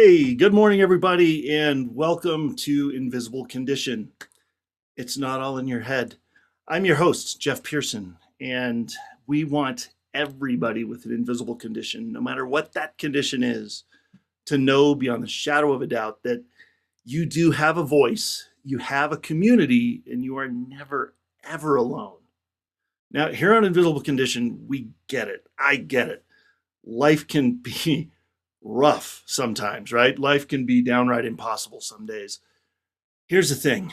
Hey, good morning, everybody, and welcome to Invisible Condition. It's not all in your head. I'm your host, Jeff Pearson, and we want everybody with an invisible condition, no matter what that condition is, to know beyond the shadow of a doubt that you do have a voice, you have a community, and you are never, ever alone. Now, here on Invisible Condition, we get it. I get it. Life can be rough sometimes, right? Life can be downright impossible some days. Here's the thing.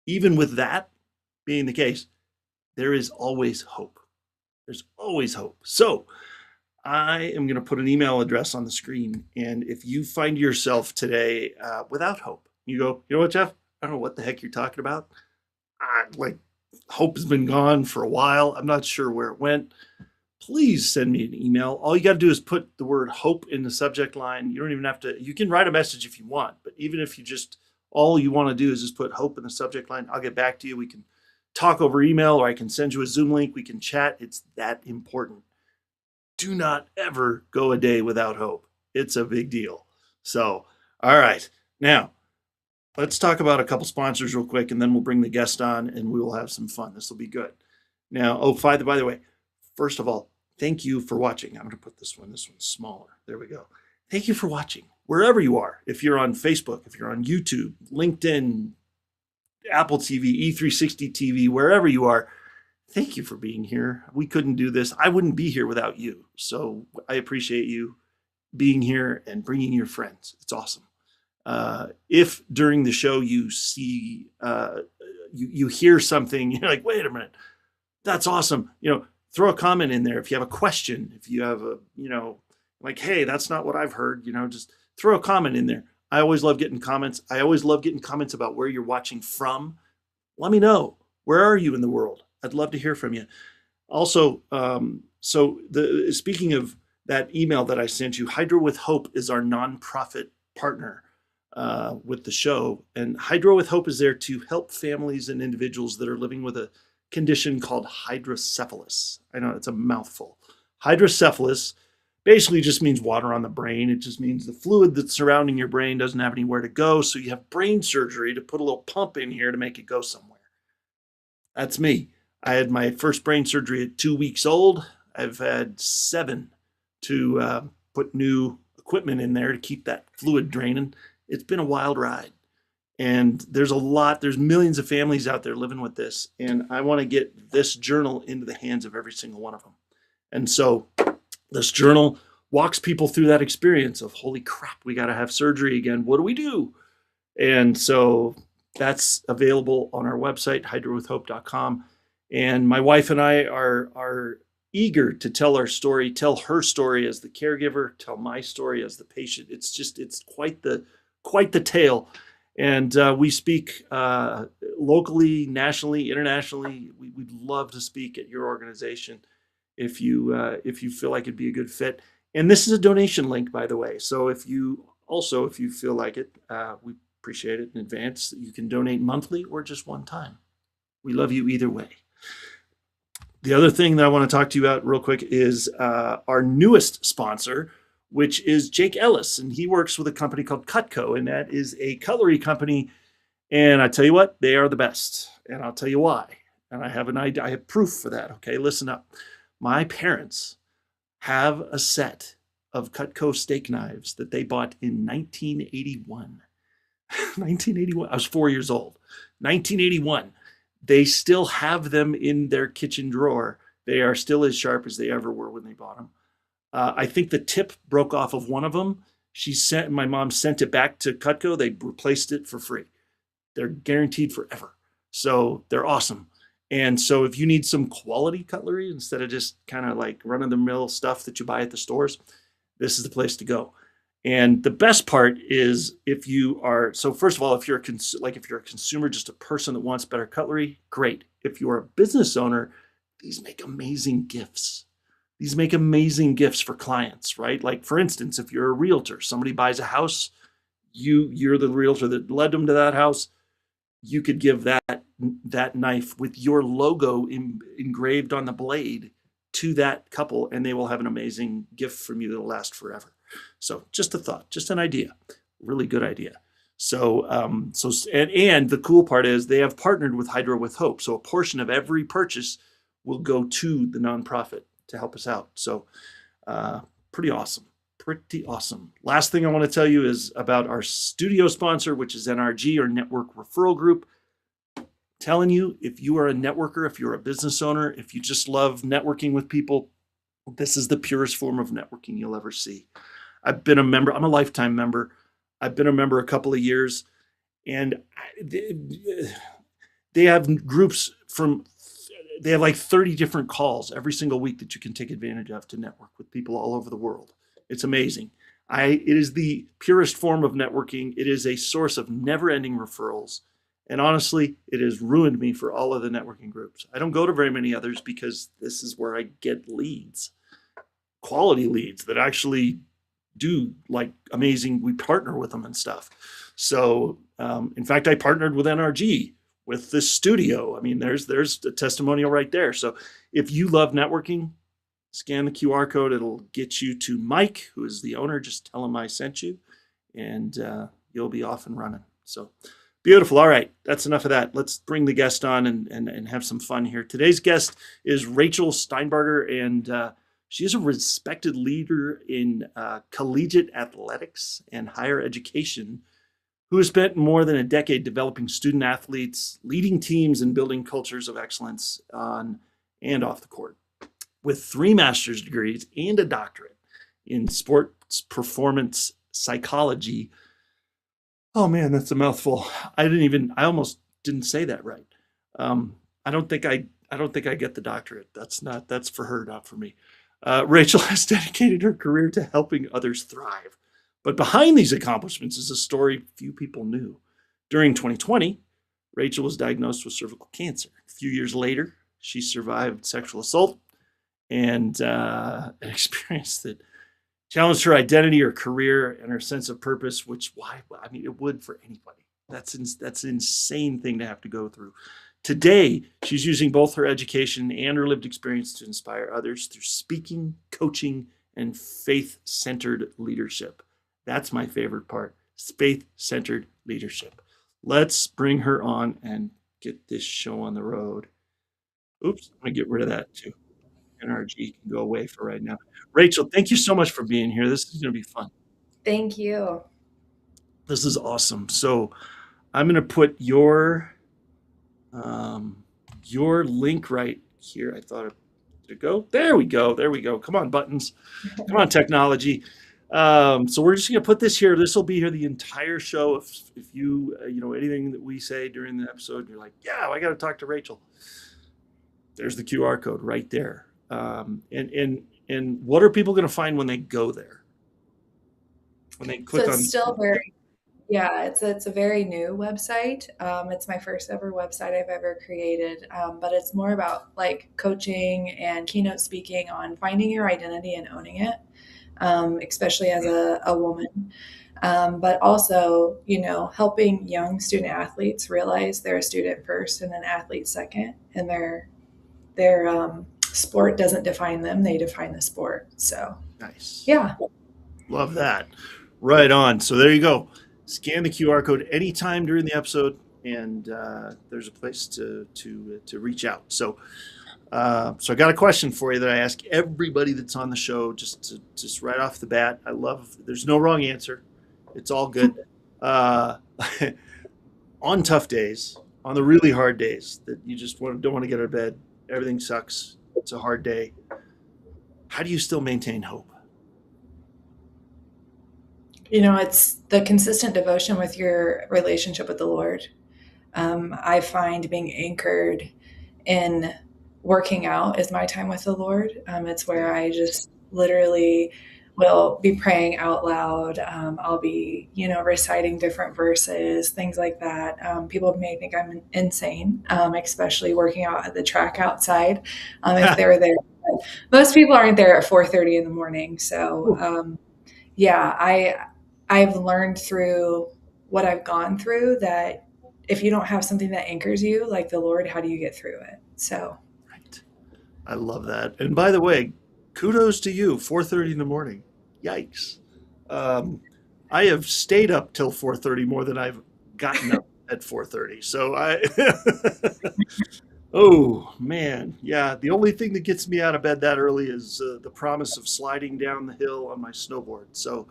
Even with that being the case, there is always hope. There's always hope. So I am going to put an email address on the screen. And if you find yourself today without hope, you go, you know what, Jeff? I don't know what the heck you're talking about. Hope has been gone for a while. I'm not sure where it went. Please send me an email. All you got to do is put the word hope in the subject line. You don't even have to, you can write a message if you want, but even if you just, all you want to do is just put hope in the subject line, I'll get back to you. We can talk over email, or I can send you a Zoom link. We can chat. It's that important. Do not ever go a day without hope. It's a big deal. So, all right. Now, let's talk about a couple sponsors real quick, and then we'll bring the guest on and we will have some fun. This will be good. Now, by the way, first of all, thank you for watching. I'm going to put this one's smaller. There we go. Thank you for watching, wherever you are. If you're on Facebook, if you're on YouTube, LinkedIn, Apple TV, E360 TV, wherever you are, thank you for being here. We couldn't do this. I wouldn't be here without you. So I appreciate you being here and bringing your friends. It's awesome. If during the show you see, you hear something, you're like, wait a minute, that's awesome. Throw a comment in there. If you have a question, if you have like, hey, that's not what I've heard, just throw a comment in there. I always love getting comments. I always love getting comments about where you're watching from. Let me know. Where are you in the world? I'd love to hear from you. Also, speaking of that email that I sent you, Hydro with Hope is our nonprofit partner with the show. And Hydro with Hope is there to help families and individuals that are living with a condition called hydrocephalus. I know it's a mouthful. Hydrocephalus basically just means water on the brain. It just means the fluid that's surrounding your brain doesn't have anywhere to go. So you have brain surgery to put a little pump in here to make it go somewhere. That's me. I had my first brain surgery at 2 weeks old. I've had 7 to put new equipment in there to keep that fluid draining. It's been a wild ride. And there's millions of families out there living with this. And I want to get this journal into the hands of every single one of them. And so this journal walks people through that experience of, holy crap, we got to have surgery again. What do we do? And so that's available on our website, hydrowithhope.com. And my wife and I are eager to tell our story, tell her story as the caregiver, tell my story as the patient. It's quite the tale. And we speak locally, nationally, internationally. We'd love to speak at your organization if you feel like it'd be a good fit. And this is a donation link, by the way. So if you feel like it, we appreciate it in advance. You can donate monthly or just one time. We love you either way. The other thing that I want to talk to you about real quick is our newest sponsor, which is Jake Ellis, and he works with a company called Cutco, and that is a cutlery company. And I tell you what, they are the best, and I'll tell you why. And I have an idea. I have proof for that. Okay, listen up. My parents have a set of Cutco steak knives that they bought in 1981. 1981. I was 4 years old. 1981. They still have them in their kitchen drawer. They are still as sharp as they ever were when they bought them. I think the tip broke off of one of them. My mom sent it back to Cutco. They replaced it for free. They're guaranteed forever. So they're awesome. And so if you need some quality cutlery instead of just kind of like run-of-the-mill stuff that you buy at the stores, this is the place to go. And the best part is first of all, if you're a consumer, just a person that wants better cutlery, great. If you're a business owner, these make amazing gifts. These make amazing gifts for clients, right? Like, for instance, if you're a realtor, somebody buys a house, you're the realtor that led them to that house, you could give that knife with your logo engraved on the blade to that couple, and they will have an amazing gift from you that'll last forever. So just a thought, just an idea, really good idea. So, and the cool part is they have partnered with Hydro with Hope. So a portion of every purchase will go to the nonprofit to help us out. So, pretty awesome. Pretty awesome. Last thing I want to tell you is about our studio sponsor, which is NRG, or Network Referral Group. Telling you, if you are a networker, if you're a business owner, if you just love networking with people, this is the purest form of networking you'll ever see. I've been a member. I'm a lifetime member. I've been a member a couple of years, and they have groups they have like 30 different calls every single week that you can take advantage of to network with people all over the world. It's amazing. It is the purest form of networking. It is a source of never-ending referrals. And honestly, it has ruined me for all of the networking groups. I don't go to very many others because this is where I get leads, quality leads that actually do like amazing. We partner with them and stuff. So, in fact, I partnered with NRG with this studio. I mean, there's a testimonial right there. So if you love networking, scan the QR code. It'll get you to Mike, who is the owner. Just tell him I sent you, and you'll be off and running. So beautiful. All right, that's enough of that. Let's bring the guest on and have some fun here. Today's guest is Rachel Steinbarger, and she is a respected leader in collegiate athletics and higher education, who has spent more than a decade developing student athletes, leading teams, and building cultures of excellence on and off the court. With 3 master's degrees and a doctorate in sports performance psychology. Oh man, that's a mouthful. I almost didn't say that right. I don't think I get the doctorate. That's for her, not for me. Rachel has dedicated her career to helping others thrive. But behind these accomplishments is a story few people knew. During 2020, Rachel was diagnosed with cervical cancer. A few years later, she survived sexual assault and an experience that challenged her identity, her career, and her sense of purpose, it would for anybody. That's an insane thing to have to go through. Today, she's using both her education and her lived experience to inspire others through speaking, coaching, and faith-centered leadership. That's my favorite part, faith-centered leadership. Let's bring her on and get this show on the road. Oops, I'm going to get rid of that too. NRG can go away for right now. Rachel, thank you so much for being here. This is going to be fun. Thank you. This is awesome. So I'm going to put your link right here. I thought it go. There we go. There we go. Come on, buttons. Come on, technology. So we're just going to put this here. This will be here the entire show. If you, anything that we say during the episode, you're like, yeah, I got to talk to Rachel. There's the QR code right there. And what are people going to find when they go there? When they click on. It's still it's a very new website. It's my first ever website I've ever created, but it's more about like coaching and keynote speaking on finding your identity and owning it, especially as a woman. But also, helping young student athletes realize they're a student first and an athlete second, and their sport doesn't define them; they define the sport. So nice. Yeah, Love that. Right on. So there you go. Scan the QR code anytime during the episode, and there's a place to reach out. So I got a question for you that I ask everybody that's on the show, just right off the bat. There's no wrong answer. It's all good. On tough days, on the really hard days that you just don't want to get out of bed, everything sucks. It's a hard day. How do you still maintain hope? It's the consistent devotion with your relationship with the Lord. I find being anchored in working out is my time with the Lord. It's where I just literally will be praying out loud. I'll be, reciting different verses, things like that. People may think I'm insane, especially working out at the track outside, if they're there. But most people aren't there at 4:30 in the morning. So, I've learned through what I've gone through that if you don't have something that anchors you, like the Lord, how do you get through it? So, right. I love that. And by the way, kudos to you. 4:30 in the morning. Yikes. Um, I have stayed up till 4:30 more than I've gotten up at 4:30. So oh man, yeah. The only thing that gets me out of bed that early is the promise of sliding down the hill on my snowboard. So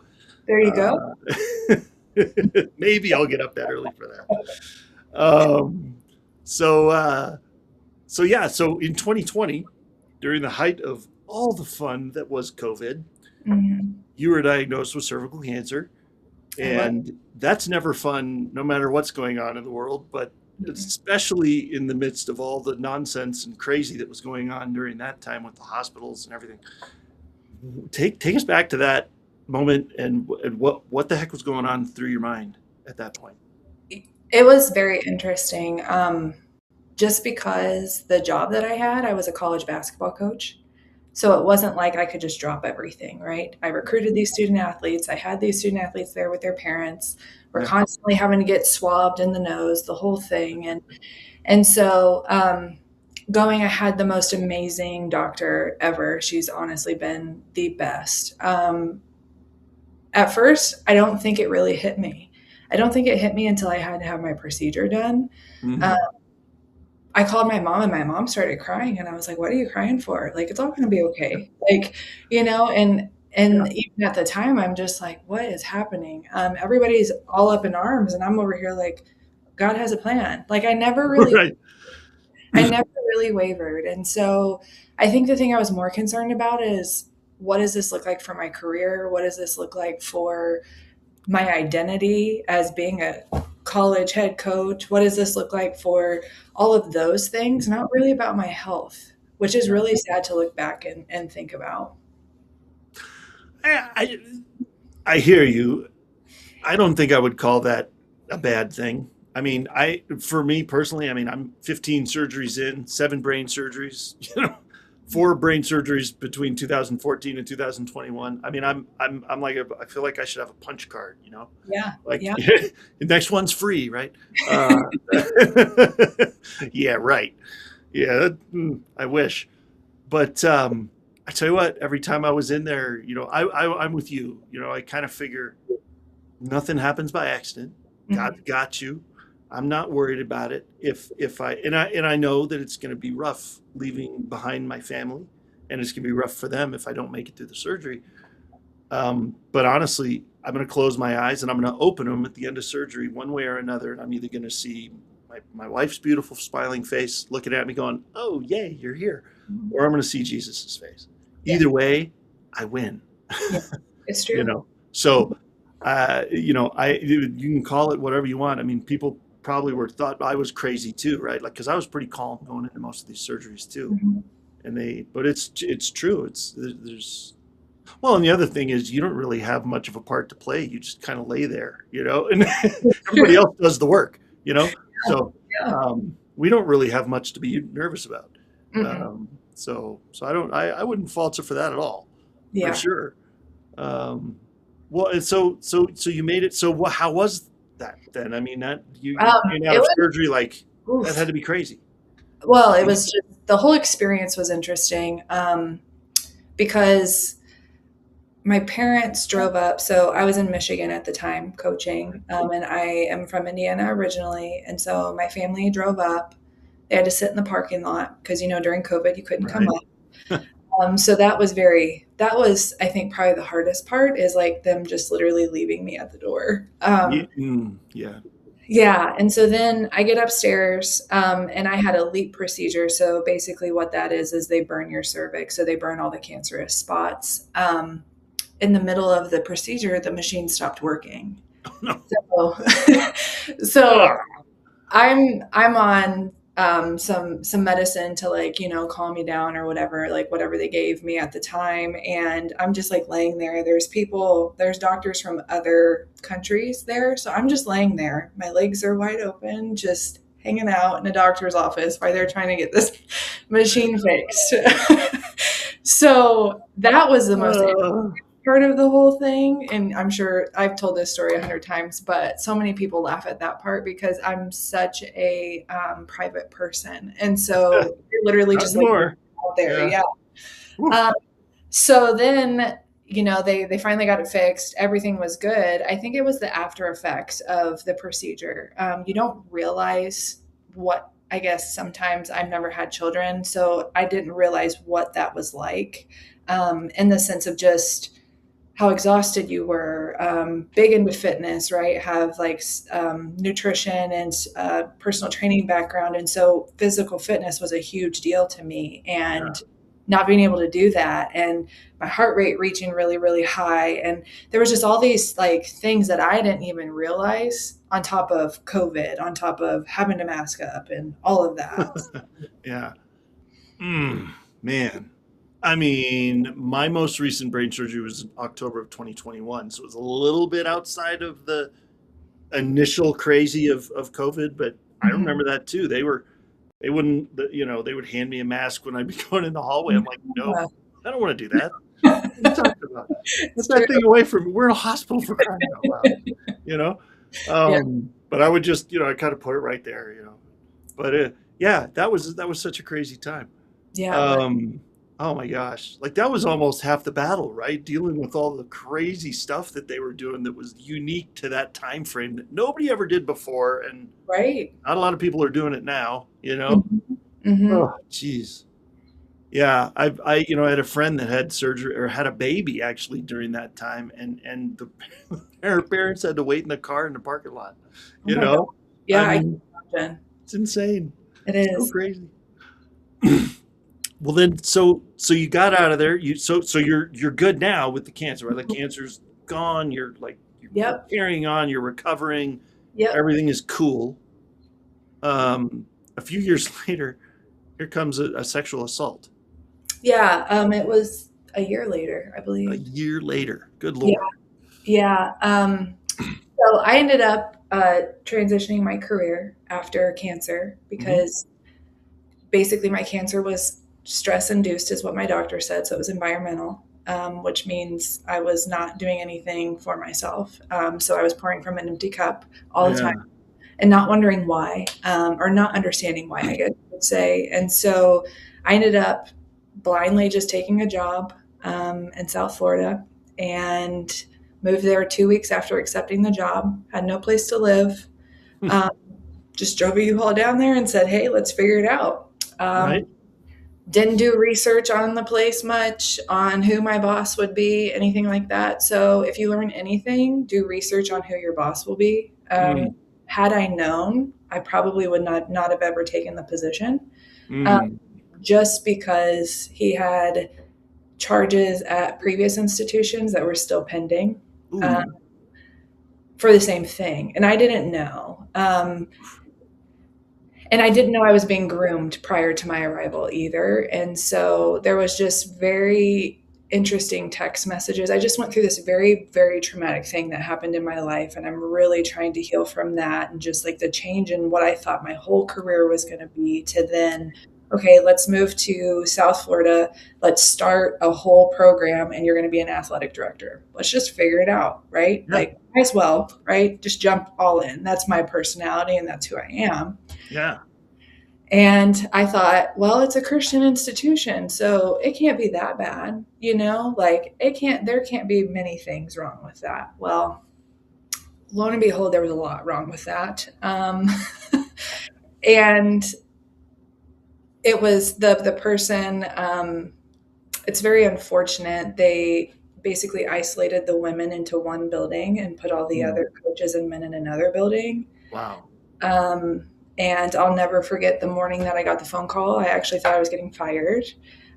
There you go. uh, maybe I'll get up that early for that. Um, so so yeah, so in 2020, during the height of all the fun that was COVID, Mhm. you were diagnosed with cervical cancer. I was. And that's never fun, no matter what's going on in the world, but Mhm. especially in the midst of all the nonsense and crazy that was going on during that time with the hospitals and everything. Take us back to that moment and what the heck was going on through your mind at that point. It was very interesting. Just because the job that I had, I was a college basketball coach. So it wasn't like I could just drop everything, right? I recruited these student athletes. I had these student athletes there with their parents. We're Yeah. constantly having to get swabbed in the nose, the whole thing. And so going, I had the most amazing doctor ever. She's honestly been the best. At first, I don't think it really hit me. I don't think it hit me until I had to have my procedure done. Uh, Mm-hmm. I called my mom and my mom started crying and I was like, "What are you crying for? Like, it's all going to be okay." Like, and Yeah. even at the time, I'm just like, "What is happening?" Everybody's all up in arms, and I'm over here like, "God has a plan." Like, Right. I never really wavered. And so, I think the thing I was more concerned about is what does this look like for my career? What does this look like for my identity as being a college head coach? What does this look like for all of those things? Not really about my health, which is Yeah. really sad to look back and think about. I, I hear you. I don't think I would call that a bad thing. I mean, for me personally, I mean, I'm 15 surgeries in, 7 brain surgeries, four brain surgeries between 2014 and 2021. I mean, I'm like, I feel like I should have a punch card, Yeah. like Yeah. the next one's free, right? Yeah, right. Yeah, I wish. But I tell you what, every time I was in there, I'm with you. I kind of figure nothing happens by accident. God's Mhm. got you. I'm not worried about it. If I know that it's going to be rough leaving behind my family, and it's going to be rough for them if I don't make it through the surgery. But honestly, I'm going to close my eyes and I'm going to open them at the end of surgery, one way or another, and I'm either going to see my wife's beautiful smiling face looking at me, going, "Oh, yay, you're here," or I'm going to see Jesus's face. Yeah. Either way, I win. Yeah. It's you true. know. So you can call it whatever you want. I mean, people probably thought I was crazy too, right? Like, because I was pretty calm going into most of these surgeries too. Mhm. But it's true. There's well, and the other thing is you don't really have much of a part to play. You just kind of lay there, and It's everybody true. else does the work. So Yeah. we don't really have much to be nervous about. Mm-mm. So I wouldn't fault you for that at all, for Yeah. sure. Um, well, and so you made it. So how was that then? I mean, that you came out It of was, surgery like that had oof. to be crazy. Well, it was just the whole experience was interesting because my parents drove up. So I was in Michigan at the time coaching, and I am from Indiana originally. And so my family drove up. They had to sit in the parking lot because, during COVID, you couldn't come Right. up. So that was, I think, probably the hardest part is like them just literally leaving me at the door. Yeah. Yeah. Yeah. And so then I get upstairs and I had a LEAP procedure. So basically, what that is they burn your cervix. So they burn all the cancerous spots. In the middle of the procedure, the machine stopped working. No. So, so Ah, I'm on some medicine to like calm me down or whatever, like whatever they gave me at the time, and I'm just like laying there. There's doctors from other countries there, so I'm just laying there. My legs are wide open, just hanging out in a doctor's office while they're trying to get this machine fixed. So that was the most uh, part of the whole thing. And I'm sure I've told this story 100 times, but so many people laugh at that part because I'm such a private person. And so you're literally not just like anymore. out there. Yeah. Yeah. Woof. Um, so then, they finally got it fixed. Everything was good. I think it was the after effects of the procedure. You don't realize what, I guess sometimes I've never had children, so I didn't realize what that was like, in the sense of just how exhausted you were, big into fitness, right? Have like nutrition and personal training background. And so physical fitness was a huge deal to me. And not being able to do that, and my heart rate reaching really, really high. And there was just all these like things that I didn't even realize, on top of COVID, on top of having to mask up and all of that. Yeah. Man. I mean, my most recent brain surgery was in October of 2021. So it was a little bit outside of the initial crazy of COVID, but I remember that too. They wouldn't, they would hand me a mask when I'd be going in the hallway. I'm like, no, I don't want to do that. What are you talking about? Get that thing away from me. We're in a hospital, for crying out loud, But I would just, I kind of put it right there, But that was such a crazy time. Yeah. Oh my gosh. Like that was almost half the battle, right? Dealing with all the crazy stuff that they were doing that was unique to that time frame that nobody ever did before, and Right. not a lot of people are doing it now, Oh, geez. Yeah, I had a friend that had surgery or had a baby actually during that time, and her parents had to wait in the car in the parking lot. Yeah, I I mean, can imagine. it's insane. It It's so is. crazy. Well, then, so you got out of there. So you're good now with the cancer, right? The cancer's gone. You're Yep. carrying on. You're recovering. Yep. Everything is cool. A few years later, here comes a sexual assault. Yeah. It was a year later, I A believe. year later. Good Lord. Yeah. So I ended up transitioning my career after cancer, because basically my cancer was stress induced, is what my doctor said. So it was environmental, which means I was not doing anything for myself. So I was pouring from an empty cup all the time, and not wondering why, or not understanding why, I guess I would say. And so I ended up blindly just taking a job in South Florida, and moved there 2 weeks after accepting the job. Had no place to live. Just drove a U-Haul down there and said, hey, let's figure it out. Right. Didn't do research on the place much, on who my boss would be, anything like that. So if you learn anything, do research on who your boss will be. Had I known, I probably would not have ever taken the position, just because he had charges at previous institutions that were still pending for the same thing. And I didn't know. And I didn't know I was being groomed prior to my arrival either. And so there was just very interesting text messages. I just went through this very, very traumatic thing that happened in my life. And I'm really trying to heal from that, and just like the change in what I thought my whole career was going to be, to then, okay, let's move to South Florida. Let's start a whole program, and you're going to be an athletic director. Let's just figure it out, right? Yeah. Like, might as well, right? Just jump all in. That's my personality, and that's who I am. Yeah. And I thought, well, it's a Christian institution, so it can't be that bad, like there can't be many things wrong with that. Well, lo and behold, there was a lot wrong with that. And it was the person, it's very unfortunate. They basically isolated the women into one building and put all the other coaches and men in another building. Wow. And I'll never forget the morning that I got the phone call. I actually thought I was getting fired.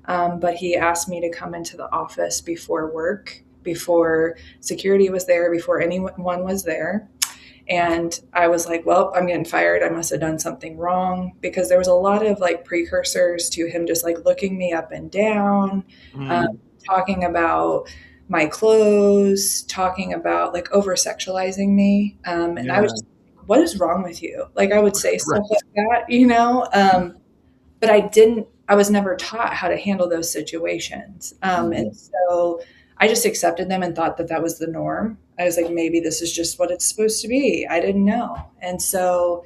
But he asked me to come into the office before work, before security was there, before anyone was there. And I was like, well, I'm getting fired. I must have done something wrong, because there was a lot of like precursors to him just like looking me up and down, talking about my clothes, talking about like over sexualizing me. And I was just, what is wrong with you? Like I would say stuff like that, but I was never taught how to handle those situations. And so I just accepted them and thought that that was the norm. I was like, maybe this is just what it's supposed to be. I didn't know. And so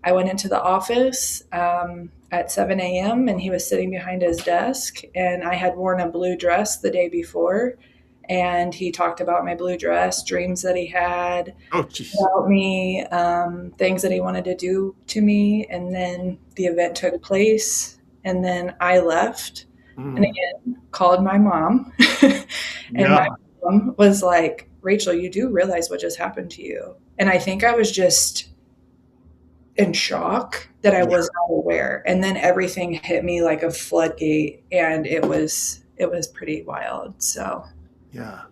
I went into the office at 7 a.m. and he was sitting behind his desk, and I had worn a blue dress the day before. and he talked about my blue dress, dreams that he had Oh, jeez. about me, things that he wanted to do to me. And then the event took place, and then I left and Mm. again called my mom. And my Yeah. mom was like, Rachel, you do realize what just happened to you. And I think I was just in shock that I Yeah. was not aware. And then everything hit me like a floodgate, and it was pretty wild. So Yeah.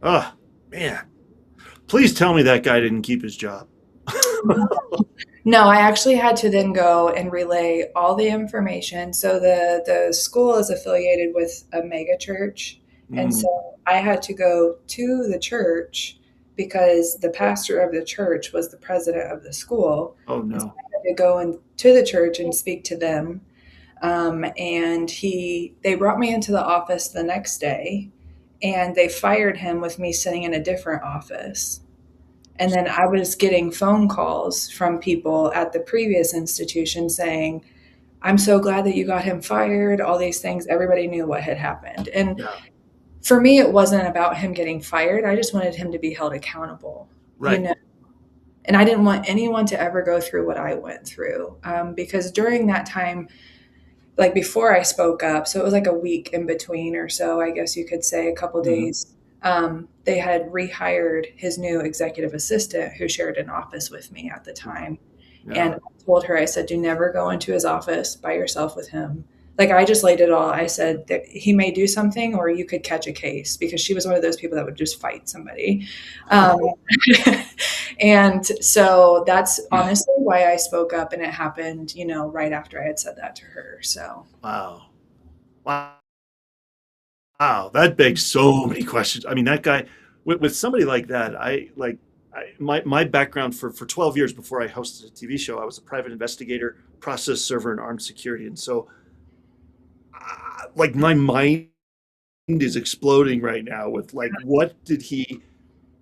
Oh, man. Please tell me that guy didn't keep his job. no, I actually had to then go and relay all the information. So the school is affiliated with a mega church, and Mm. so I had to go to the church because the pastor of the church was the president of the school. Oh, And so no. I had to go to the church and speak to them. And they brought me into the office the next day, and they fired him with me sitting in a different office. And then I was getting phone calls from people at the previous institution saying, I'm so glad that you got him fired, all these things. Everybody knew what had happened. And Yeah. for me, it wasn't about him getting fired. I just wanted him to be held accountable, you Right. know? And I didn't want anyone to ever go through what I went through, because during that time, like before I spoke up, so it was like a week in between or so, I guess you could say, a couple Mhm. days. They had rehired his new executive assistant who shared an office with me at the Yeah. time. And Yeah. I told her, I said, do never go into his office by yourself with him. Like I just laid it all. I said that he may do something or you could catch a case, because she was one of those people that would just fight somebody. Um, and so that's honestly why I spoke up, and it happened, right after I had said that to her. So, Wow. Wow. Wow. That begs so many questions. I mean, that guy, with somebody like that, my background for 12 years before I hosted a TV show, I was a private investigator, process server, and armed security. And so, like, my mind is exploding right now with, like,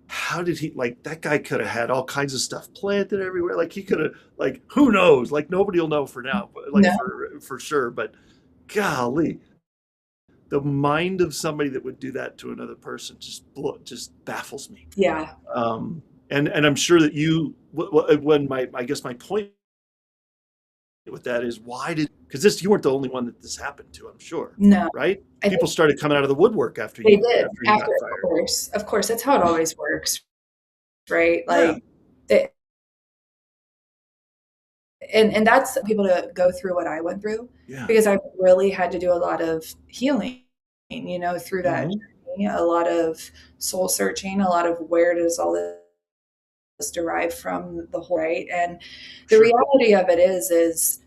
how did he, like, that guy could have had all kinds of stuff planted everywhere. Like, he could have, like, who knows? Like, nobody will know for now, but, like, no, for sure. But golly, the mind of somebody that would do that to another person just baffles me. yeah, Um, and I'm sure that when I guess my point with that is, why did, because you weren't the only one that this happened to, I'm sure, no. right? I People think started coming out of the woodwork they did after you after, got fired. of course, that's how it always works, right? Yeah. Like, they, and that's people to go through what I went through, Yeah. because I really had to do a lot of healing, through that Hmm. journey, a lot of soul searching, a lot of where does all this derive from, the whole, right? And the Sure. reality of it is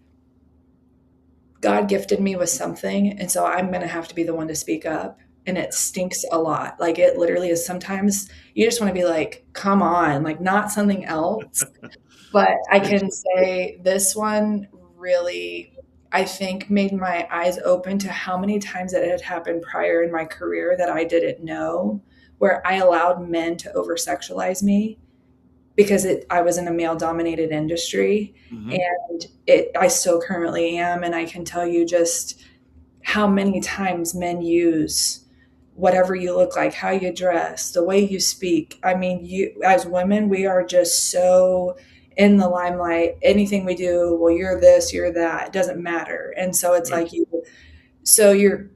God gifted me with something, and so I'm going to have to be the one to speak up. And it stinks a lot. Like it literally is. Sometimes you just want to be like, come on, like not something else. But I can say this one really, I think, made my eyes open to how many times it had happened prior in my career that I didn't know, where I allowed men to over sexualize me because I was in a male dominated industry, Hmm. and I still currently am. And I can tell you just how many times men use whatever you look like, how you dress, the way you speak. I mean, you as women, we are just so in the limelight. Anything we do, well, you're this, you're that, it doesn't matter. And so it's Right. like so you're,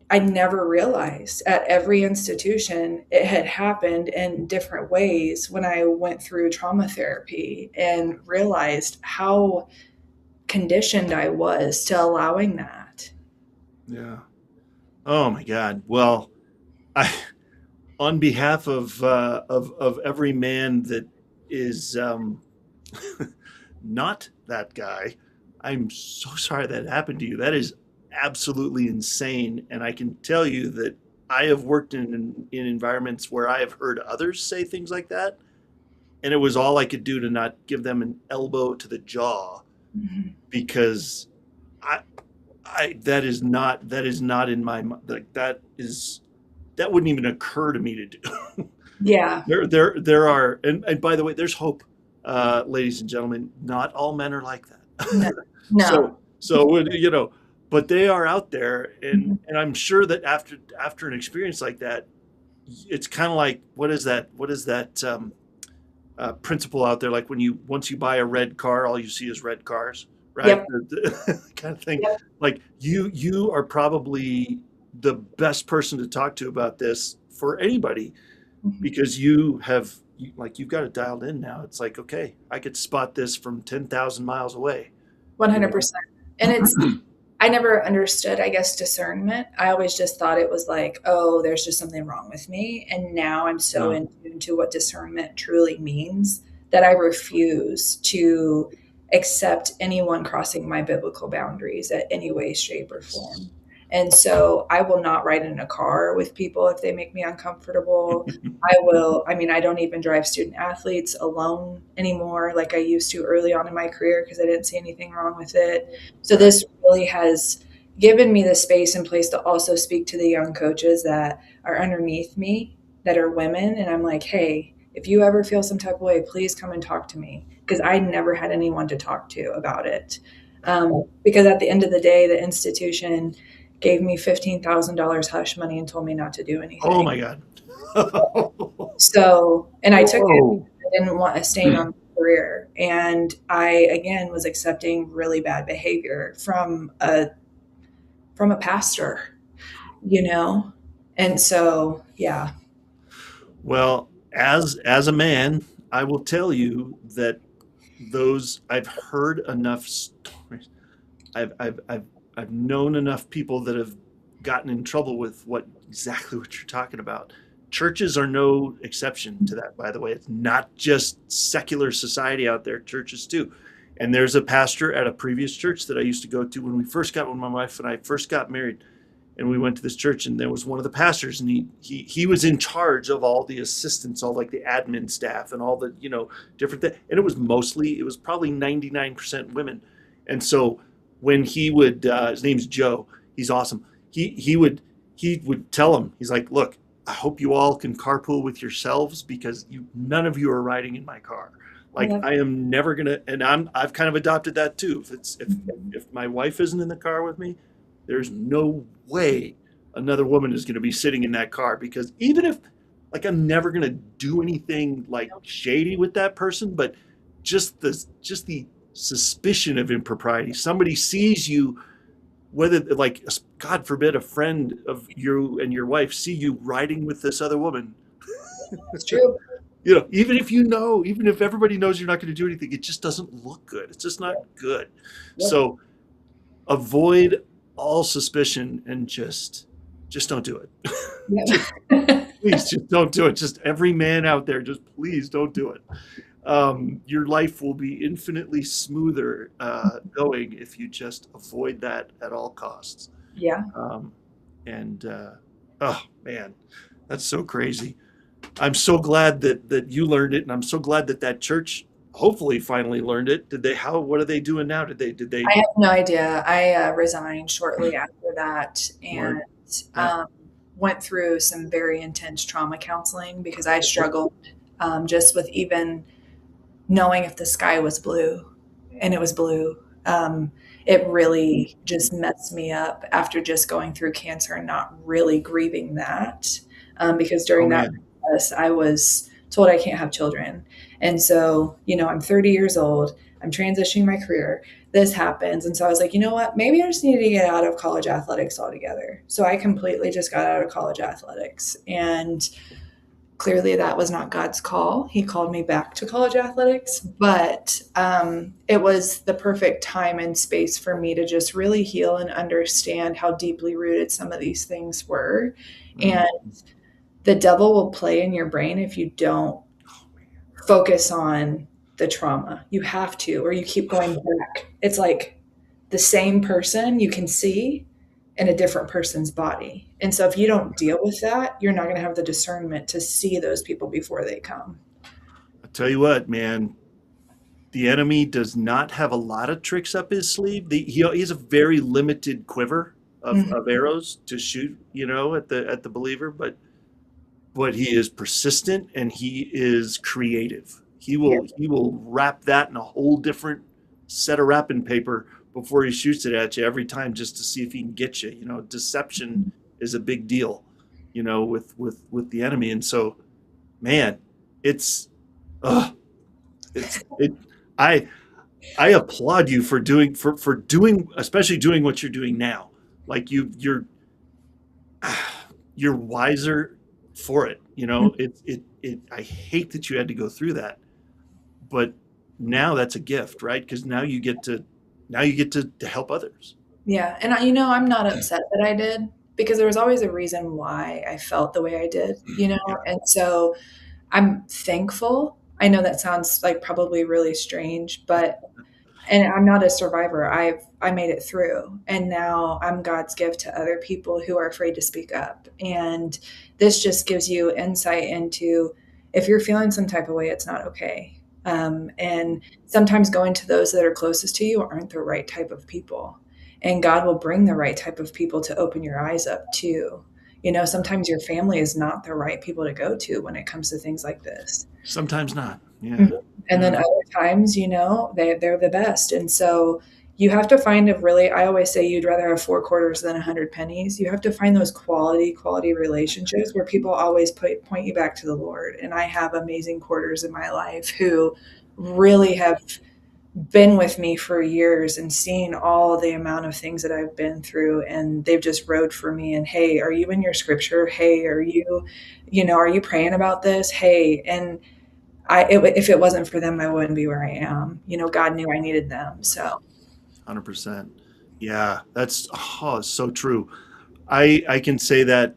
I never realized at every institution it had happened in different ways when I went through trauma therapy and realized how conditioned I was to allowing that. Yeah. Oh my God. Well, I, on behalf of every man that is not that guy, I'm so sorry that happened to you. That is absolutely insane. And I can tell you that I have worked in environments where I have heard others say things like that, and it was all I could do to not give them an elbow to the jaw, Mhm. because I that is not in my like that wouldn't even occur to me to do. Yeah. There are, and by the way, there's hope, ladies and gentlemen. Not all men are like No. that. No. But they are out there, and Mhm. I'm sure that after an experience like that, it's kind of like, what is that? Principle out there? Like once you buy a red car, all you see is red cars, right? Yep. Kind of thing. Yep. Like you are probably the best person to talk to about this for anybody, Mhm. because like you've got it dialed in now. It's like, okay, I could spot this from 10,000 miles away, you know? 100%. And I never understood, I guess, discernment. I always just thought it was like, oh, there's just something wrong with me. And now I'm so No. in tune to what discernment truly means that I refuse to accept anyone crossing my biblical boundaries at any way, shape, or form. And so I will not ride in a car with people if they make me uncomfortable. I mean, I don't even drive student athletes alone anymore like I used to early on in my career because I didn't see anything wrong with it. So Right. this really has given me the space and place to also speak to the young coaches that are underneath me that are women. And I'm like, hey, if you ever feel some type of way, please come and talk to me, because I never had anyone to talk to about it. Because at the end of the day, the institution gave me $15,000 hush money and told me not to do Oh anything. my God. So, and I took it Whoa. because I didn't want a stain on my career. And I, again, was accepting really bad behavior from a pastor, you know? And so, yeah. Well, as a man, I will tell you that those I've heard enough stories. I've known enough people that have gotten in trouble with exactly what you're talking about. Churches are no exception to that, by the way. It's not just secular society out there, churches too. And there's a pastor at a previous church that I used to go to when my wife and I first got married, and we went to this church, and there was one of the pastors, and he was in charge of all the assistants, all like the admin staff and all the different things. And it was probably 99% women. And so when he would his name's Joe, he's awesome. He would tell him, he's like, look, I hope you all can carpool with yourselves, because none of you are riding in my car. I Like, love I am never gonna. And I've kind of adopted that too. Mhm. If my wife isn't in the car with me, there's no way another woman is going to be sitting in that car, because even if, like, I'm never going to do anything like shady with that person, but just the suspicion of impropriety. Somebody sees you, whether, like, God forbid, a friend of you and your wife see you riding with this other woman. It's true. Even if everybody knows you're not going to do anything, it just doesn't look good. It's just not good. Yep. So avoid all suspicion and just don't do it. Just Yep. please, just don't do it. Just every man out there, just please don't do it. Your life will be infinitely smoother going if you just avoid that at all costs. Yeah. Um, and oh man, that's so crazy. I'm so glad that you learned it, and I'm so glad that church hopefully finally learned it. What are they doing now? Did they I have no idea. I resigned shortly after that and Smart? Yeah. um, went through some very intense trauma counseling because I struggled just with even knowing if the sky was blue, and it was blue. It really just messed me up after just going through cancer and not really grieving that. Because Oh during that man. process, I was told I can't have children. And so, I'm 30 years old, I'm transitioning my career. This happens. And so I was like, you know what? Maybe I just need to get out of college athletics altogether. So I completely just got out of college athletics. And clearly that was not God's call. He called me back to college athletics, but it was the perfect time and space for me to just really heal and understand how deeply rooted some of these things were. Mm. And the devil will play in your brain if you don't focus on the trauma. You have to, or you keep going back. It's like the same person you can see in a different person's body. And so if you don't deal with that, you're not going to have the discernment to see those people before they come. I'll tell you what, man, the enemy does not have a lot of tricks up his sleeve. He has a very limited quiver Mhm. of arrows to shoot, at the believer, but he is persistent and he is creative. He Yeah. will he will wrap that in a whole different set of wrapping paper before he shoots it at you every time, just to see if he can get you. Deception is a big deal. with the enemy. And so, man, it's, uh, it, I, I applaud you for doing, especially doing what you're doing now. Like you're wiser for it. I hate that you had to go through that, but now that's a gift, right? Because now you get to help others. Yeah. And I'm not upset that I did because there was always a reason why I felt the way I did, Yeah. And so I'm thankful. I know that sounds like probably really strange, but and I'm not a survivor. I made it through, and now I'm God's gift to other people who are afraid to speak up. And this just gives you insight into if you're feeling some type of way, it's not okay. And sometimes going to those that are closest to you aren't the right type of people, and God will bring the right type of people to open your eyes up too. Sometimes your family is not the right people to go to when it comes to things like this. Sometimes not. Yeah. Mhm. And then Yeah. other times, they're the best. And so you have to find a really, I always say you'd rather have 4 quarters than 100 pennies. You have to find those quality relationships where people always point you back to the Lord. And I have amazing quarters in my life who really have been with me for years and seen all the amount of things that I've been through, and they've just rode for me. And hey, are you in your scripture? Hey, are you praying about this? Hey, and if it wasn't for them, I wouldn't be where I am. God knew I needed them. So 100%. Yeah, that's so true. I can say that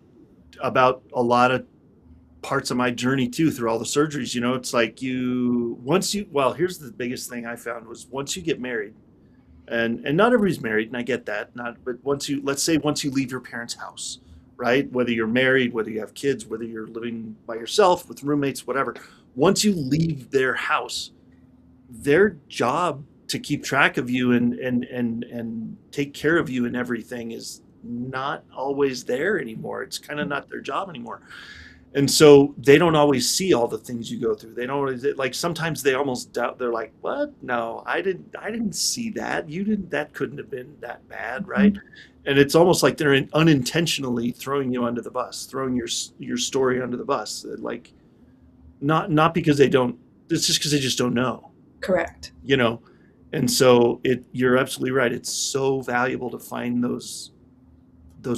about a lot of parts of my journey too, through all the surgeries. It's like well, here's the biggest thing I found was once you get married, and not everybody's married, and I get that, not, but let's say once you leave your parents' house, right? Whether you're married, whether you have kids, whether you're living by yourself with roommates, whatever, once you leave their house, their job to keep track of you and take care of you and everything is not always there anymore. It's kind of not their job anymore. And so they don't always see all the things you go through. They don't always, like, sometimes they almost doubt. They're like, what? No, I didn't see that. You didn't, that couldn't have been that bad. Right. And it's almost like they're unintentionally throwing you under the bus, throwing your story under the bus. Like, not because they don't, it's just because they just don't know, correct. you know? And so you're absolutely right. It's so valuable to find those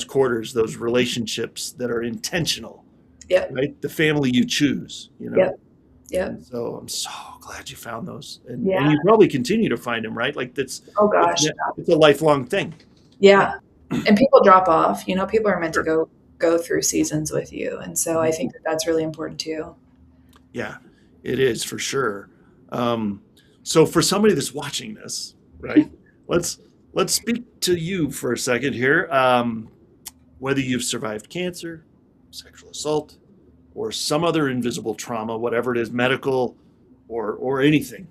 quarters, those relationships that are intentional, Yep. right? The family you choose, Yep. Yep. So I'm so glad you found those, and Yeah. you probably continue to find them, right? Like Oh gosh. it's a lifelong thing. Yeah. And people drop off. People are meant to go through seasons with you, and so I think that that's really important too. Yeah, it is for sure. So for somebody that's watching this, right? let's speak to you for a second here. Whether you've survived cancer, sexual assault, or some other invisible trauma, whatever it is, medical or anything,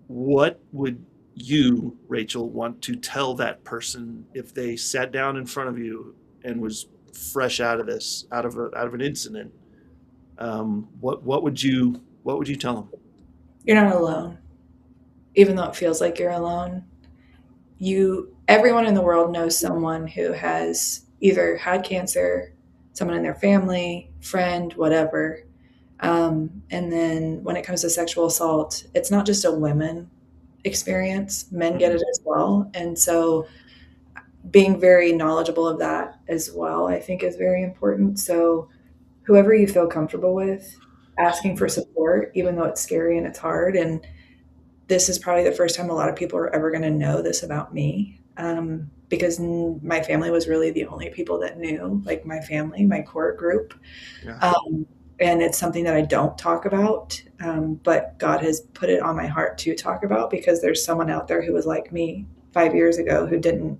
what would you, Rachel, want to tell that person if they sat down in front of you and was fresh out of this, out of an incident? What would you tell them? You're not alone, even though it feels like you're alone. Everyone in the world knows someone who has either had cancer, someone in their family, friend, whatever. And then when it comes to sexual assault, it's not just a women experience, men get it as well. And so being very knowledgeable of that as well, I think is very important. So whoever you feel comfortable with, asking for support, even though it's scary and it's hard. And this is probably the first time a lot of people are ever going to know this about me, because my family was really the only people that knew, like my family, my core group. Yeah. And it's something that I don't talk about, but God has put it on my heart to talk about because there's someone out there who was like me 5 years ago who didn't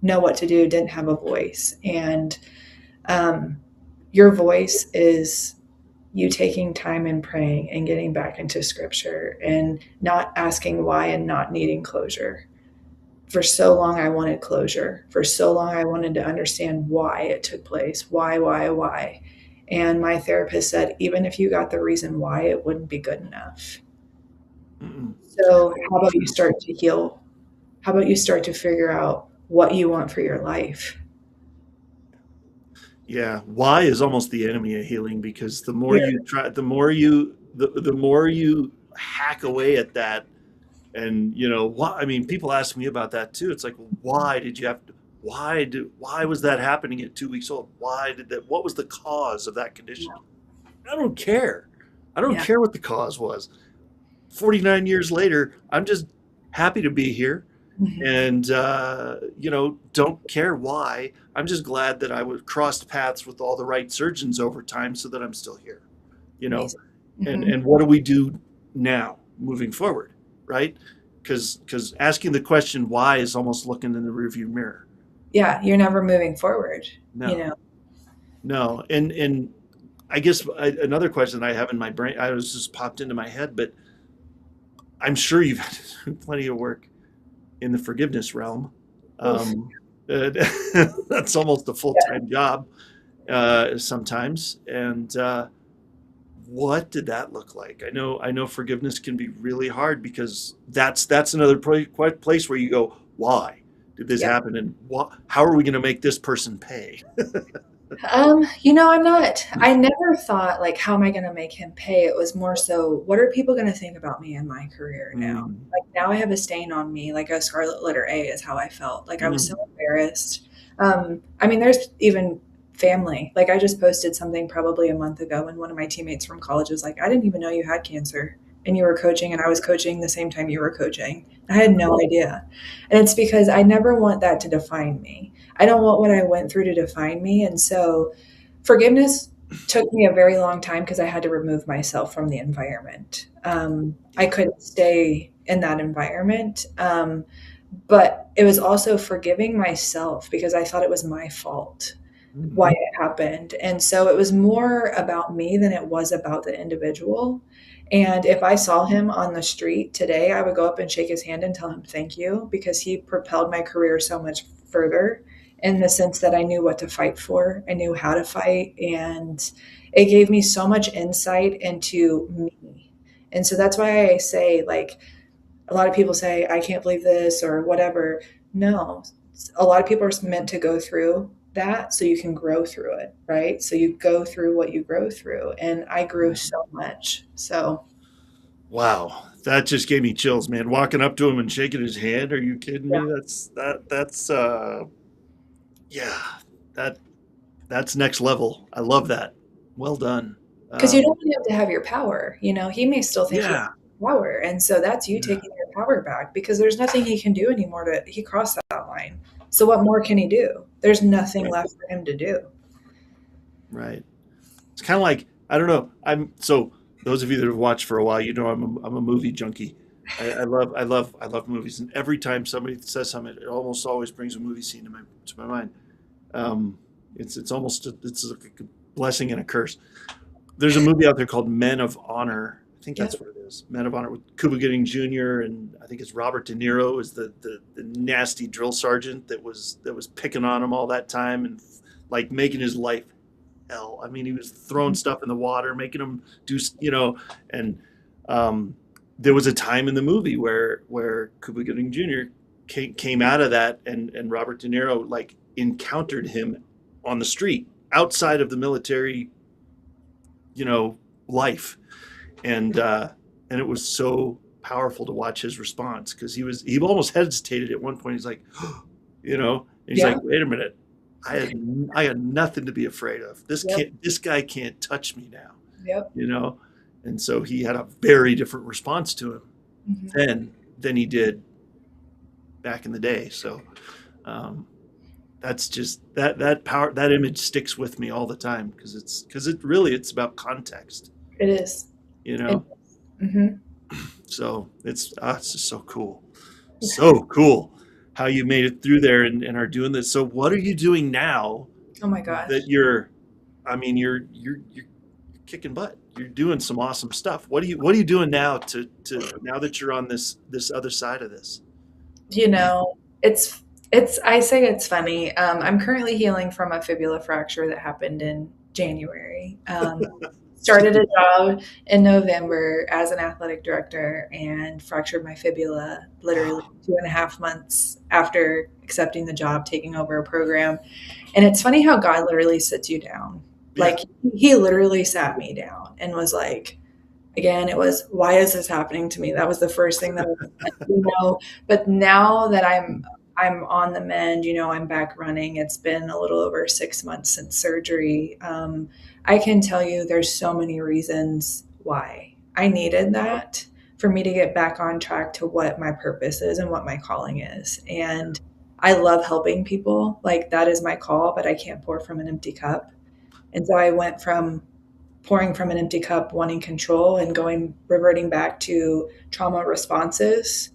know what to do, didn't have a voice. And your voice is you taking time and praying and getting back into scripture and not asking why and not needing closure. For so long, I wanted closure. For so long, I wanted to understand why it took place. Why? And my therapist said, even if you got the reason why, it wouldn't be good enough. Mm-mm. So how about you start to heal? How about you start to figure out what you want for your life? Yeah, why is almost the enemy of healing, because the more Yeah. you try, the more you hack away at that. And why, I mean, people ask me about that too. It's like, well, why did you have to, why was that happening at 2 weeks old? Why did that, what was the cause of that condition? I don't care. I don't Yeah. care what the cause was. 49 years later, I'm just happy to be here, Mhm. and don't care why. I'm just glad that I would crossed paths with all the right surgeons over time so that I'm still here. you know Amazing. and Hmm. and what do we do now moving forward, right? Because asking the question why is almost looking in the rearview mirror. Yeah, you're never moving forward, you No, know. no. And I guess another question I have in my brain, I was just popped into my head, but I'm sure you've had plenty of work in the forgiveness realm. Oof. um, that's almost a Yeah. full-time job sometimes. And what did that look like? I know forgiveness can be really hard, because that's another place where you go, why did this Yeah. happen, and how are we going to make this person pay? I never thought like, how am I going to make him pay? It was more so, what are people going to think about me in my career now? Mm, Like now I have a stain on me, like a scarlet letter A is how I felt. Like I was so mm, embarrassed. I mean, there's even family. Like I just posted something probably a month ago and one of my teammates from college was like, I didn't even know you had cancer and you were coaching and I was coaching the same time you were coaching. I had no idea. And it's because I never want that to define me. I don't want what I went through to define me. And so forgiveness took me a very long time because I had to remove myself from the environment. I yeah. couldn't stay in that environment. But it was also forgiving myself because I thought it was my fault why Mhm. it happened. And so it was more about me than it was about the individual. And if I saw him on the street today, I would go up and shake his hand and tell him thank you because he propelled my career so much further in the sense that I knew what to fight for, I knew how to fight, and it gave me so much insight into me. And so that's why I say, like, a lot of people say, I can't believe this or whatever. No, a lot of people are meant to go through that so you can grow through it, right? So you go through what you grow through. And I grew Right. so much. So, Wow, that just gave me chills, man. Walking up to him and shaking his hand, are you kidding yeah. me? That's yeah, that that's next level. I love that. Well done. Because you don't um want him to have your power. You know, he may still think he has yeah, power. And so that's you yeah, taking your power back because there's nothing he can do anymore he crossed that line. So what more can he do? There's nothing right, left for him to do. right. It's kind of like, I don't know. I'm so those of you that have watched for a while, I'm a movie junkie. I love movies, and every time somebody says something, it almost always brings a movie scene to my mind. Um, it's like a blessing and a curse. There's a movie out there called Men of Honor. I think that's Yep. what it is. Men of Honor, with Cuba Gooding Jr. and I think it's Robert De Niro is the nasty drill sergeant that was picking on him all that time, and like making his life hell. I mean, he was throwing Mhm. stuff in the water, making them and um, there was a time in the movie where Cuba Gooding Jr. came out of that, and Robert De Niro like encountered him on the street outside of the military, you know, life, and it was so powerful to watch his response, because he almost hesitated at one point. He's like, and he's Yeah. like, wait a minute, I had nothing to be afraid of. Yep. This guy can't touch me now, Yep. you know. And so he had a very different response to him Mhm. than he did back in the day. So um, that's just that power, that image sticks with me all the time, because it's about context, It is. you It know. is. Mhm. So it's just so cool, so cool how you made it through there, and are doing this. So what are you doing now Oh my that gosh. I mean, you're kicking butt. You're doing some awesome stuff. What are you doing now to now that you're on this other side of this? You know, I say it's funny. I'm currently healing from a fibula fracture that happened in January. started a job in November as an athletic director and fractured my fibula literally 2.5 months after accepting the job, taking over a program. And it's funny how God literally sits you down. Yeah. Like he literally sat me down and was like, again, it was, why is this happening to me? That was the first thing that I said, but now that I'm on the mend, I'm back running. It's been a little over 6 months since surgery. I can tell you there's so many reasons why I needed that for me to get back on track to what my purpose is and what my calling is. And I love helping people. Like that is my call, but I can't pour from an empty cup. And so I went from pouring from an empty cup, wanting control, and reverting back to trauma responses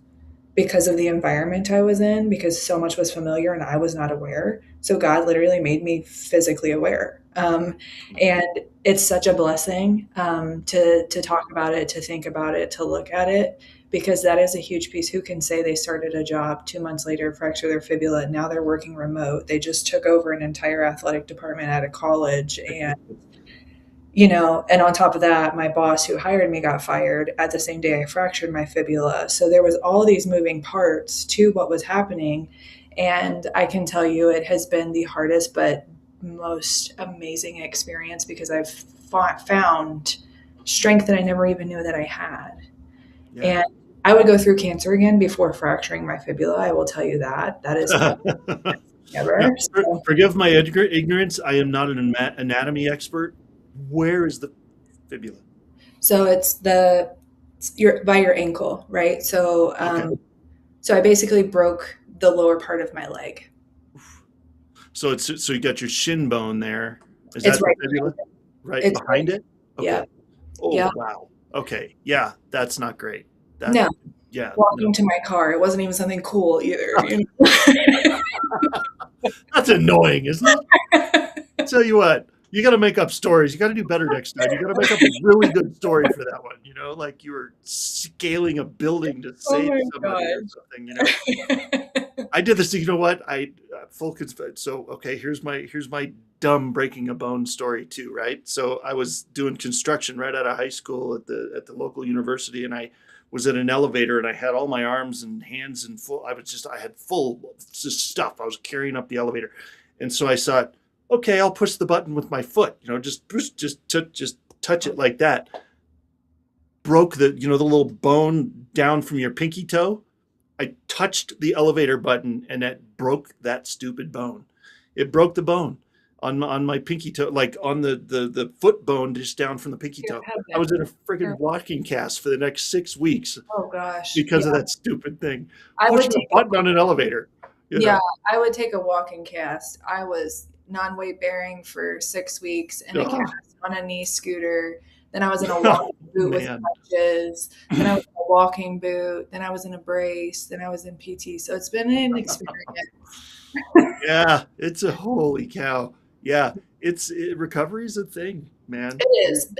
because of the environment I was in, because so much was familiar and I was not aware. So God literally made me physically aware. And it's such a blessing to talk about it, to think about it, to look at it, because that is a huge piece. Who can say they started a job 2 months later, fracture their fibula, and now they're working remote? They just took over an entire athletic department at a college, and and on top of that, my boss who hired me got fired at the same day I fractured my fibula. So there was all these moving parts to what was happening. And I can tell you it has been the hardest but most amazing experience because I've found strength that I never even knew that I had. Yeah. And I would go through cancer again before fracturing my fibula. I will tell you that. That is never. Now, So, forgive my ignorance. I am not an anatomy expert. Where is the fibula? so it's by your ankle, right? So Okay. so I basically broke the lower part of my leg. So you got your shin bone there. Is It's that the right. fibula? Right It's behind right. it? Yeah. Okay. Oh, Yeah. wow. Okay. Yeah, that's not great. That, No. yeah, no. Walking to my car. It wasn't even something cool either. That's annoying, isn't it? Tell you what, you got to make up stories. You got to do better next time. You got to make up a really good story for that one. Like you were scaling a building to Oh save my somebody or something. gosh. I did this. You know what? I full confess. So okay, here's my dumb breaking a bone story too. Right. So I was doing construction right out of high school at the local university, and I was in an elevator, and I had all my arms and hands and full. I had full just stuff. I was carrying up the elevator, and so I thought, okay, I'll push the button with my foot. Just touch it like that. Broke the little bone down from your pinky toe. I touched the elevator button and that broke that stupid bone. It broke the bone on my pinky toe, like on the foot bone just down from the pinky Dear toe. I was heaven. in a friggin' walking cast for the next 6 weeks Oh gosh. Yeah. because of that stupid thing. I would Pushing a take button on an elevator. Yeah, I would take a walking cast. I was non-weight bearing for 6 weeks in a Oh, cast on a knee scooter. Then I was in a oh, walking boot with man. crutches. Then I was in a walking boot. Then I was in a brace. Then I was in PT. So it's been an experience. Yeah, it's a holy cow. Yeah, recovery is a thing, man. It is,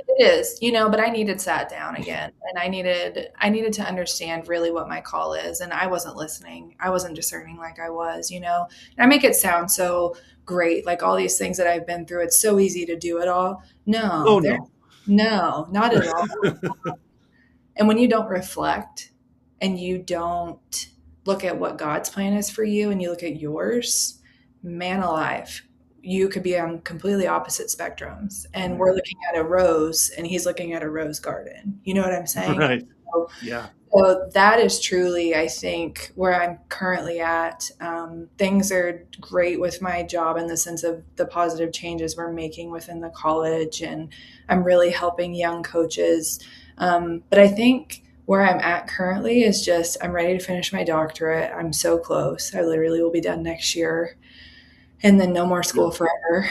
but I needed sat down again, and I needed to understand really what my call is, and I wasn't listening. I wasn't discerning like I was. And I make it sound so great, like all these things that I've been through. It's so easy to do it all. Oh No, no. not at all. And when you don't reflect and you don't look at what God's plan is for you and you look at yours, man alive, you could be on completely opposite spectrums. And we're looking at a rose and he's looking at a rose garden. You know what I'm saying? Right. So, Yeah. so that is truly, I think, where I'm currently at. Things are great with my job in the sense of the positive changes we're making within the college, and I'm really helping young coaches. But I think where I'm at currently is just I'm ready to finish my doctorate. I'm so close. I literally will be done next year, and then no more school forever.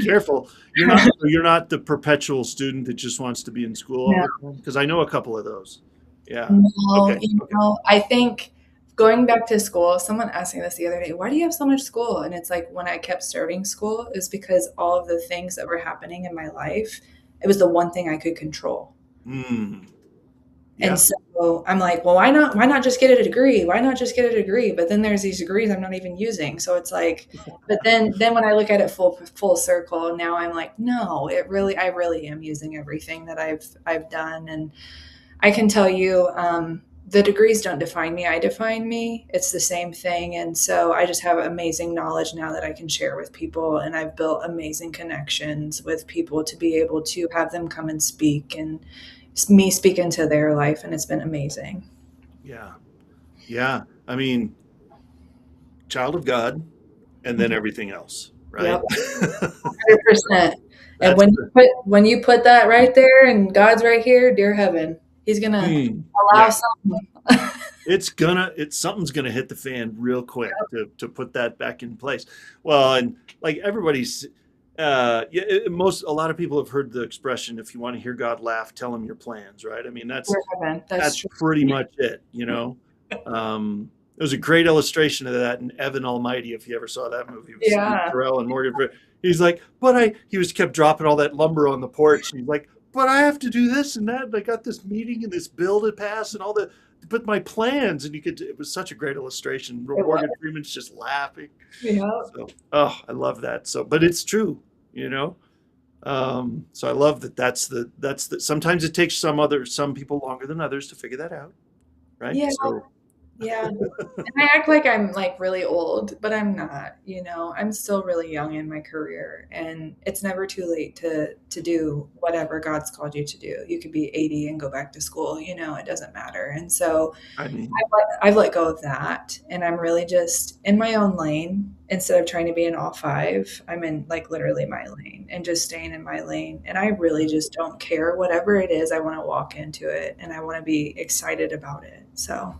Careful. You're not the perpetual student that just wants to be in school all No, the time? Because I know a couple of those. Yeah. no, Okay. Okay. I think going back to school, someone asked me this the other day, why do you have so much school? And it's like when I kept starting school, is because all of the things that were happening in my life, it was the one thing I could control. Mm. And Yeah. so So I'm like, well, why not just get a degree? Why not just get a degree? But then there's these degrees I'm not even using. So it's like, but then when I look at it full circle, now I'm like, no, I really am using everything that I've done. And I can tell you, the degrees don't define me. I define me. It's the same thing. And so I just have amazing knowledge now that I can share with people. And I've built amazing connections with people to be able to have them come and speak and me speak into their life. And it's been amazing. Yeah. Yeah. I mean, child of God, and then everything else, right? Yep, 100%. And That's when you put that right there and God's right here, dear heaven, he's gonna allow yeah. something. It's something's gonna hit the fan real quick to put that back in place. Well, and like everybody's, yeah, a lot of people have heard the expression, if you want to hear God laugh, tell him your plans, right? I mean, Dear heaven, that's that's true. pretty much it, you know. There's a great illustration of that in Evan Almighty, if you ever saw that movie with Steve Yeah. Carell and Morgan Freeman. He's like, he was kept dropping all that lumber on the porch. And he's like, but I have to do this and that. And I got this meeting and this bill to pass and but my plans. And it was such a great illustration. It was. Morgan Freeman's just laughing. Yeah. So, oh, I love that. So, but it's true, you know? So I love that. Sometimes it takes some people longer than others to figure that out. Right. Yeah. So, Yeah. And I act like I'm like really old, but I'm not, I'm still really young in my career, and it's never too late to do whatever God's called you to do. You could be 80 and go back to school, it doesn't matter. And so I mean, I've let go of that, and I'm really just in my own lane instead of trying to be in all five. I'm in like literally my lane and just staying in my lane. And I really just don't care whatever it is. I want to walk into it and I want to be excited about it. So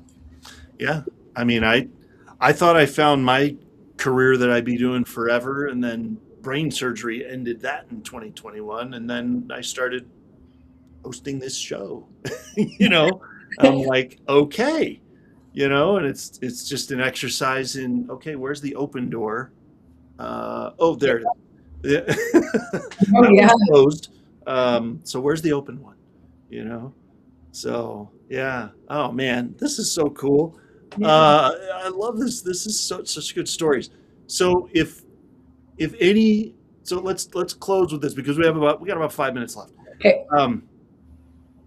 yeah. I mean, I thought I found my career that I'd be doing forever, and then brain surgery ended that in 2021, and then I started hosting this show. you know, I'm like, okay, and it's just an exercise in, okay, where's the open door? There it is. oh That yeah. one's closed. So where's the open one? So yeah. Oh man, this is so cool. I love this. This is such good stories. So if any, so let's close with this because we got about 5 minutes left. Okay.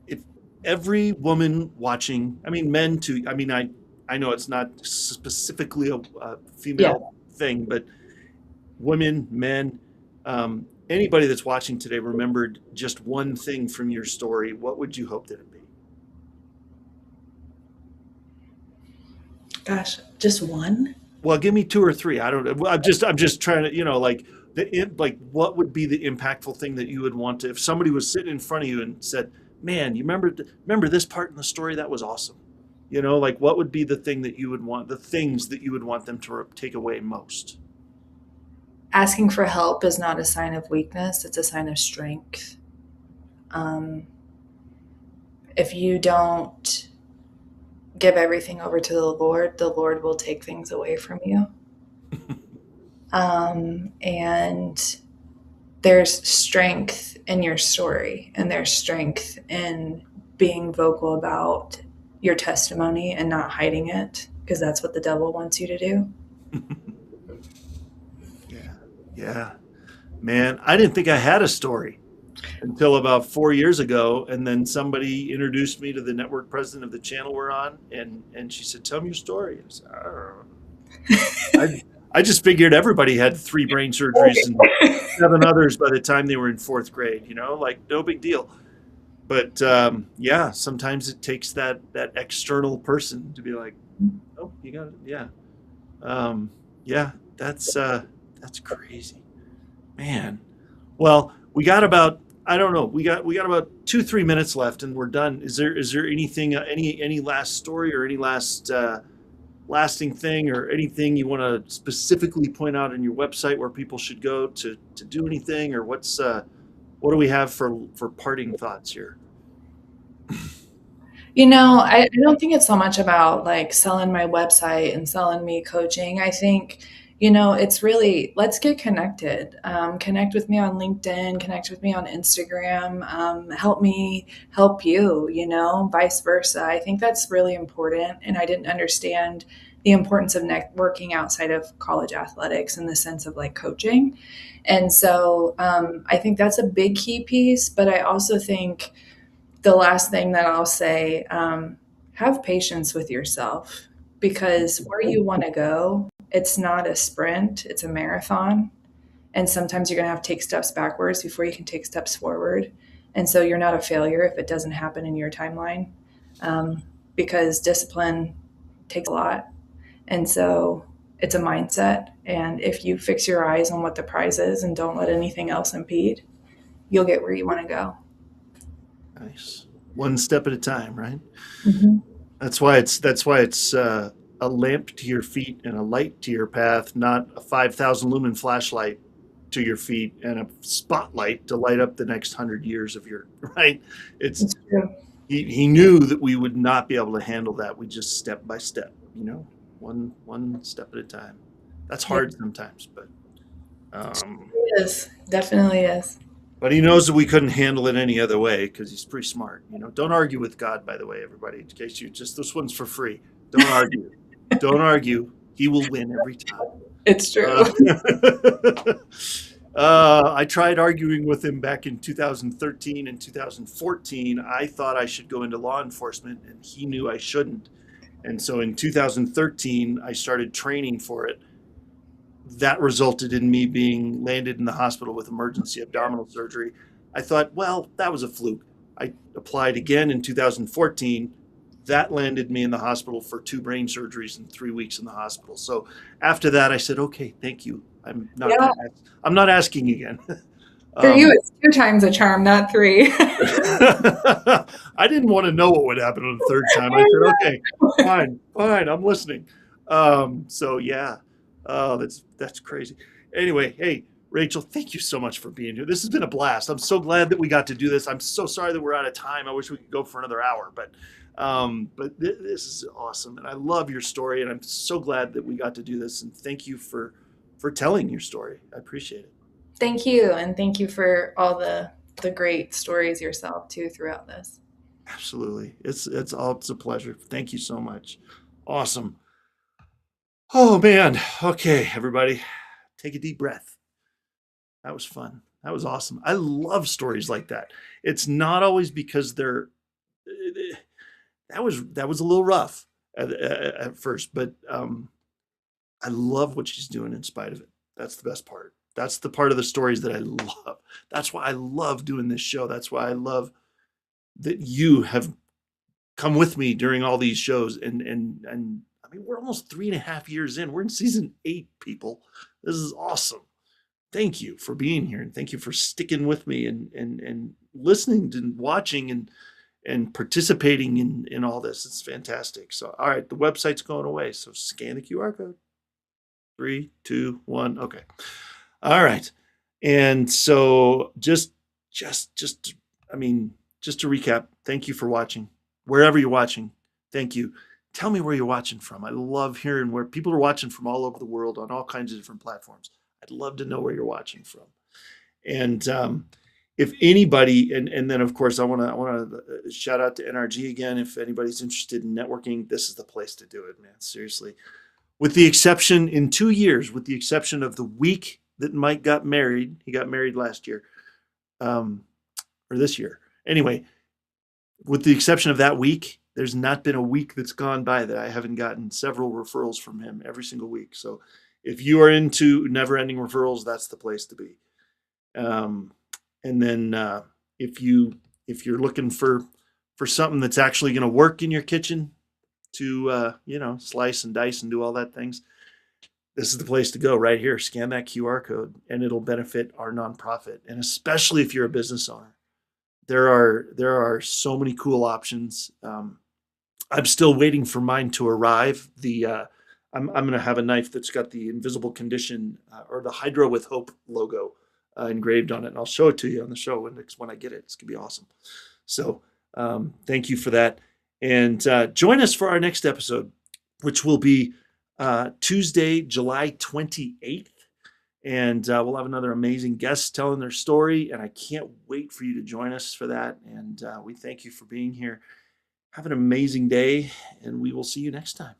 If every woman watching, I mean, men too. I mean, I know it's not specifically a female thing, but women, men, anybody that's watching today remembered just one thing from your story, what would you hope that it be? Gosh, just one? Well, give me two or three. I don't know. I'm just trying to, like what would be the impactful thing that you would want to, if somebody was sitting in front of you and said, man, you remember this part in the story? That was awesome. Like what would be the thing that you would want, the things that you would want them to take away most? Asking for help is not a sign of weakness, it's a sign of strength. If you don't give everything over to the Lord will take things away from you. And there's strength in your story, and there's strength in being vocal about your testimony and not hiding it, because that's what the devil wants you to do. Yeah. Man, I didn't think I had a story until about 4 years ago. And then somebody introduced me to the network president of the channel we're on. And she said, tell me your story. I said, I just figured everybody had 3 brain surgeries and 7 others by the time they were in 4th grade, like no big deal. But yeah, sometimes it takes that external person to be like, oh, you got it. Yeah. Yeah, that's crazy, man. Well, we got about, I don't know, we got about 2-3 minutes left and we're done. Is there anything, any last story or any last lasting thing or anything you want to specifically point out on your website where people should go to do anything, or what do we have for parting thoughts here? I don't think it's so much about like selling my website and selling me coaching. I think it's really, let's get connected. Connect with me on LinkedIn, connect with me on Instagram. Help me help you, vice versa. I think that's really important. And I didn't understand the importance of networking outside of college athletics in the sense of like coaching. And so I think that's a big key piece. But I also think the last thing that I'll say, have patience with yourself, because where you want to go, it's not a sprint, it's a marathon. And sometimes you're going to have to take steps backwards before you can take steps forward. And so you're not a failure if it doesn't happen in your timeline, um, because discipline takes a lot. And so it's a mindset. And if you fix your eyes on what the prize is and don't let anything else impede, you'll get where you want to go. Nice. One step at a time, right? Mm-hmm. That's why it's a lamp to your feet and a light to your path, not a 5,000 lumen flashlight to your feet and a spotlight to light up the next 100 years of your right. It's It's true. he knew that we would not be able to handle that. We just step by step, one step at a time. That's Yeah, hard sometimes, um, it is. Definitely is. but he knows that we couldn't handle it any other way because he's pretty smart. Don't argue with God, by the way, everybody. In case you just this one's for free. Don't argue. Don't argue. He will win every time. It's true. Uh, I tried arguing with him back in 2013 and 2014. I thought I should go into law enforcement, and he knew I shouldn't. And so in 2013, I started training for it. That resulted in me being landed in the hospital with emergency abdominal surgery. I thought, well, that was a fluke. I applied again in 2014. That landed me in the hospital for 2 brain surgeries and 3 weeks in the hospital. So after that, I said, okay, thank you. Yeah. I'm not asking again. For you, um, it's 2 times a charm, not 3. I didn't want to know what would happen on the third time. I said, okay, fine, I'm listening. So yeah, that's crazy. Anyway, hey, Rachel, thank you so much for being here. This has been a blast. I'm so glad that we got to do this. I'm so sorry that we're out of time. I wish we could go for another hour, but this is awesome, and I love your story, and I'm so glad that we got to do this. And thank you for telling your story. I appreciate it. Thank you, and thank you for all the great stories yourself too throughout this. Absolutely. It's a pleasure. Thank you so much. Awesome. Oh man. Okay, everybody. Take a deep breath. That was fun. That was awesome. I love stories like that. It's not always because they're that was a little rough at first, but I love what she's doing in spite of it. That's the best part. That's the part of the stories that I love. That's why I love doing this show. That's why I love that you have come with me during all these shows. And I mean, we're almost 3.5 years in. We're in season 8, people. This is awesome. Thank you for being here, and thank you for sticking with me and listening and watching and participating in all this. It's fantastic. So, all right, the website's going away. So scan the QR code. 3, 2, 1. Okay. All right. And so I mean, just to recap, thank you for watching. Wherever you're watching, thank you. Tell me where you're watching from. I love hearing where people are watching from all over the world on all kinds of different platforms. I'd love to know where you're watching from. And if anybody, and then of course I want to shout out to NRG again. If anybody's interested in networking, this is the place to do it, man. Seriously. With the exception in 2 years, with the exception of the week that Mike got married, he got married last year, or this year. Anyway, with the exception of that week, there's not been a week that's gone by that I haven't gotten several referrals from him every single week. So if you are into never-ending referrals, that's the place to be. And then if you're looking for something that's actually going to work in your kitchen to slice and dice and do all that things, this is the place to go right here. Scan that QR code, and it'll benefit our nonprofit, and especially if you're a business owner. There are so many cool options. I'm still waiting for mine to arrive. I'm going to have a knife that's got the InvisibleCondition or the Hydro with Hope logo engraved on it, and I'll show it to you on the show when I get it. It's gonna be awesome. So thank you for that, and join us for our next episode, which will be Tuesday, July 28th. And we'll have another amazing guest telling their story. And I can't wait for you to join us for that. And we thank you for being here. Have an amazing day, and we will see you next time.